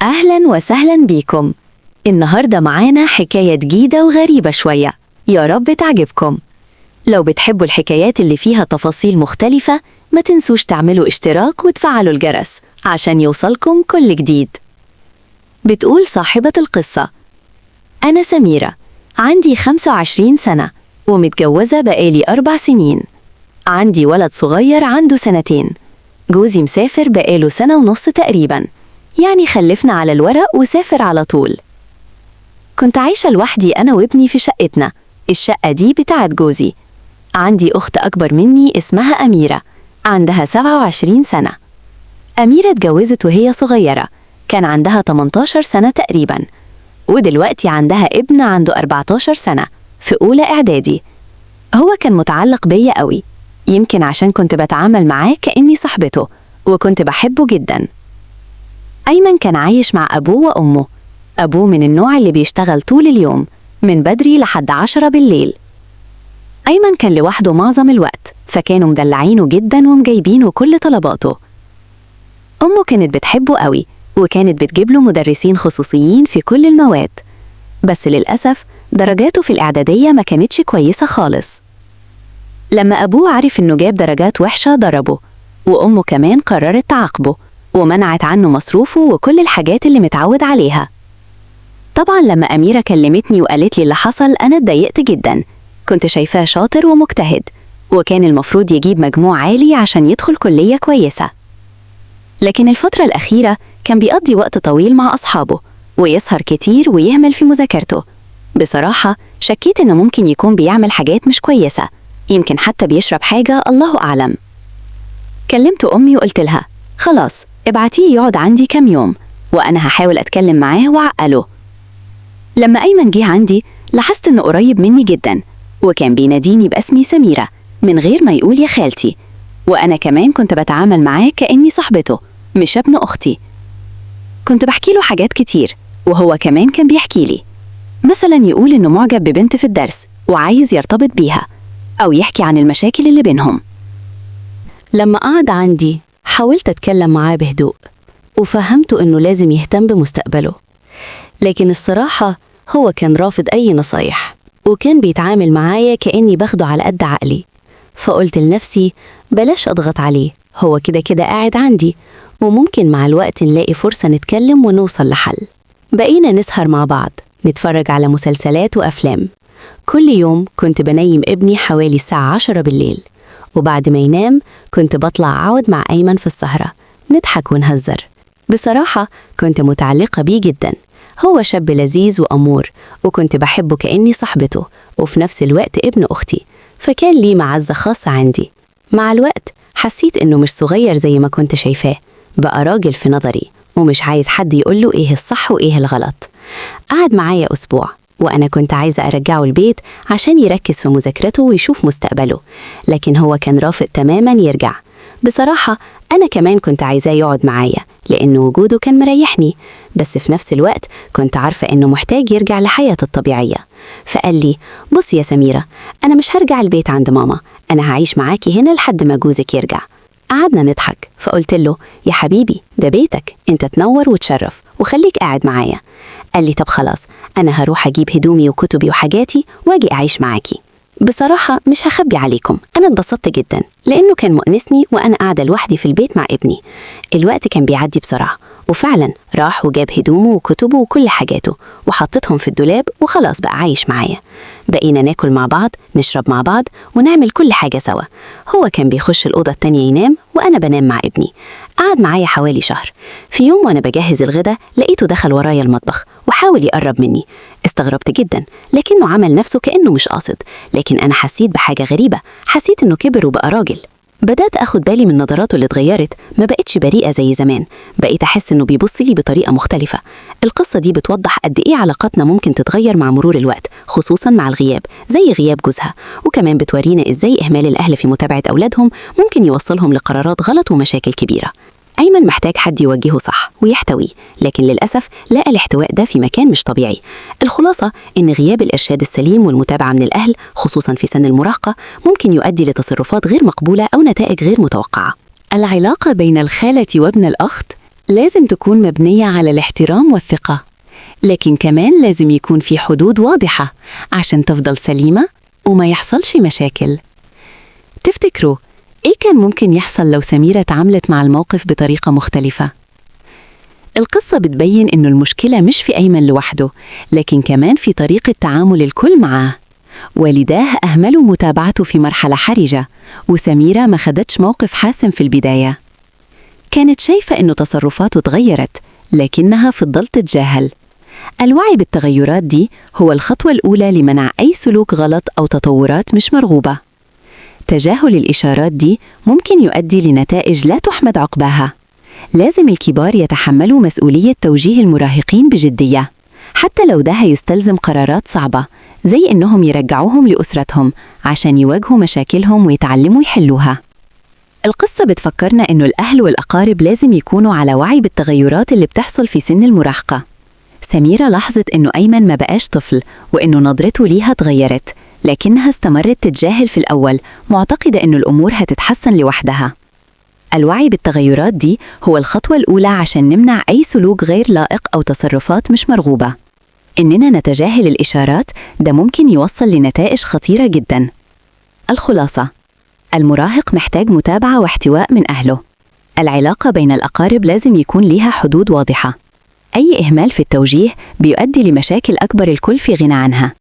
أهلا وسهلا بيكم. النهاردة معانا حكاية جديدة وغريبة شوية، يا رب تعجبكم. لو بتحبوا الحكايات اللي فيها تفاصيل مختلفة ما تنسوش تعملوا اشتراك وتفعلوا الجرس عشان يوصلكم كل جديد. بتقول صاحبة القصة: أنا سميرة، عندي 25 سنة ومتجوزة بقالي 4 سنين. عندي ولد صغير عنده 2 سنين. جوزي مسافر بقاله 1.5 سنة تقريباً، يعني خلفنا على الورق وسافر على طول. كنت عايشة لوحدي أنا وابني في شقتنا. الشقة دي بتاعت جوزي. عندي أخت أكبر مني اسمها أميرة، عندها 27 سنة. أميرة اتجوزت وهي صغيرة، كان عندها 18 سنة تقريباً، ودلوقتي عندها ابن عنده 14 سنة في أولى إعدادي. هو كان متعلق بيا قوي، يمكن عشان كنت بتعامل معاه كأني صاحبته وكنت بحبه جداً. أيمن كان عايش مع أبوه وأمه. أبوه من النوع اللي بيشتغل طول اليوم من بدري لحد 10 بالليل. أيمن كان لوحده معظم الوقت، فكانوا مدلعينه جدا ومجايبينه كل طلباته. أمه كانت بتحبه قوي وكانت بتجيب له مدرسين خصوصيين في كل المواد، بس للأسف درجاته في الإعدادية ما كانتش كويسة خالص. لما أبوه عرف إنه جاب درجات وحشة ضربه، وأمه كمان قررت تعاقبه ومنعت عنه مصروفه وكل الحاجات اللي متعود عليها. طبعا لما أميرة كلمتني وقالت لي اللي حصل أنا اتضايقت جدا. كنت شايفاه شاطر ومجتهد، وكان المفروض يجيب مجموع عالي عشان يدخل كلية كويسة. لكن الفترة الأخيرة كان بيقضي وقت طويل مع أصحابه ويسهر كتير ويهمل في مذاكرته. بصراحة شكيت إنه ممكن يكون بيعمل حاجات مش كويسة، يمكن حتى بيشرب حاجة، الله أعلم. كلمت أمي وقلت لها: خلاص ابعتيه يقعد عندي كام يوم وأنا هحاول أتكلم معاه وأعقله. لما أيمن جه عندي لاحظت إنه قريب مني جدا، وكان بيناديني باسمي سميرة من غير ما يقول يا خالتي، وأنا كمان كنت بتعامل معاه كأني صاحبته مش ابن أختي. كنت بحكي له حاجات كتير وهو كمان كان بيحكي لي، مثلا يقول إنه معجب ببنت في الدرس وعايز يرتبط بيها، أو يحكي عن المشاكل اللي بينهم. لما قعد عندي حاولت أتكلم معاه بهدوء وفهمته إنه لازم يهتم بمستقبله، لكن الصراحة هو كان رافض أي نصايح وكان بيتعامل معايا كأني باخده على قد عقلي. فقلت لنفسي بلاش أضغط عليه، هو كده كده قاعد عندي وممكن مع الوقت نلاقي فرصة نتكلم ونوصل لحل. بقينا نسهر مع بعض، نتفرج على مسلسلات وأفلام. كل يوم كنت بنيم ابني حوالي الساعة 10 بالليل، وبعد ما ينام كنت بطلع أقعد مع أيمن في السهرة نضحك ونهزر. بصراحة كنت متعلقة بيه جدا، هو شاب لذيذ وأمور وكنت بحبه كأني صاحبته وفي نفس الوقت ابن أختي، فكان ليه معزة خاصة عندي. مع الوقت حسيت إنه مش صغير زي ما كنت شايفاه، بقى راجل في نظري ومش عايز حد يقوله إيه الصح وإيه الغلط. قعد معايا أسبوع وأنا كنت عايزة أرجعه البيت عشان يركز في مذاكرته ويشوف مستقبله، لكن هو كان رافض تماماً يرجع. بصراحة أنا كمان كنت عايزاه يقعد معايا لأن وجوده كان مريحني، بس في نفس الوقت كنت عارفة إنه محتاج يرجع لحياته الطبيعية. فقال لي: بص يا سميرة، أنا مش هرجع البيت عند ماما، أنا هعيش معاكي هنا لحد ما جوزك يرجع. قعدنا نضحك، فقلت له: يا حبيبي ده بيتك، أنت تنور وتشرف وخليك قاعد معايا. قال لي: طب خلاص، أنا هروح أجيب هدومي وكتبي وحاجاتي واجي أعيش معاكي. بصراحة مش هخبي عليكم، أنا اتبسطت جدا لأنه كان مؤنسني وأنا قاعدة لوحدي في البيت مع ابني. الوقت كان بيعدي بسرعة، وفعلا راح وجاب هدومه وكتبه وكل حاجاته وحطتهم في الدولاب وخلاص بقى عايش معايا. بقينا ناكل مع بعض، نشرب مع بعض، ونعمل كل حاجة سوا. هو كان بيخش الأوضة التانية ينام وأنا بنام مع ابني. قعد معايا حوالي شهر. في يوم وأنا بجهز الغدا لقيته دخل ورايا المطبخ وحاول يقرب مني. استغربت جدا، لكنه عمل نفسه كأنه مش قاصد، لكن أنا حسيت بحاجة غريبة، حسيت إنه كبر وبقى راجل. بدأت أخد بالي من نظراته اللي اتغيرت، ما بقتش بريئة زي زمان، بقيت أحس إنه بيبص لي بطريقة مختلفة. القصة دي بتوضح قد إيه علاقاتنا ممكن تتغير مع مرور الوقت، خصوصاً مع الغياب زي غياب جوزها، وكمان بتورينا إزاي إهمال الأهل في متابعة أولادهم ممكن يوصلهم لقرارات غلط ومشاكل كبيرة. أيمن محتاج حد يوجهه صح ويحتويه، لكن للأسف لقى الاحتواء ده في مكان مش طبيعي. الخلاصة إن غياب الإرشاد السليم والمتابعة من الأهل خصوصاً في سن المراهقة ممكن يؤدي لتصرفات غير مقبولة أو نتائج غير متوقعة. العلاقة بين الخالة وابن الأخت لازم تكون مبنية على الاحترام والثقة، لكن كمان لازم يكون في حدود واضحة عشان تفضل سليمة وما يحصلش مشاكل. تفتكروا إيه كان ممكن يحصل لو سميرة تعاملت مع الموقف بطريقة مختلفة؟ القصة بتبين إنه المشكلة مش في أيمن لوحده، لكن كمان في طريقة تعامل الكل معاه. والداه أهملوا متابعته في مرحلة حرجة، وسميرة ما خدتش موقف حاسم في البداية. كانت شايفة إنه تصرفاته اتغيرت، لكنها فضلت تتجاهل. الوعي بالتغيرات دي هو الخطوة الأولى لمنع أي سلوك غلط أو تطورات مش مرغوبة. تجاهل الإشارات دي ممكن يؤدي لنتائج لا تحمد عقباها. لازم الكبار يتحملوا مسؤولية توجيه المراهقين بجدية، حتى لو ده هيستلزم قرارات صعبة، زي إنهم يرجعوهم لأسرتهم عشان يواجهوا مشاكلهم ويتعلموا يحلوها. القصة بتفكرنا إنه الأهل والأقارب لازم يكونوا على وعي بالتغيرات اللي بتحصل في سن المراهقة. سميرة لاحظت إنه أيمن ما بقاش طفل، وإنه نظرته ليها اتغيرت، لكنها استمرت تتجاهل في الأول، معتقدة إنه الأمور هتتحسن لوحدها. الوعي بالتغيرات دي هو الخطوة الأولى عشان نمنع أي سلوك غير لائق أو تصرفات مش مرغوبة. إننا نتجاهل الإشارات ده ممكن يوصل لنتائج خطيرة جدا. الخلاصة: المراهق محتاج متابعة واحتواء من أهله. العلاقة بين الأقارب لازم يكون ليها حدود واضحة. أي إهمال في التوجيه بيؤدي لمشاكل أكبر الكل في غنى عنها.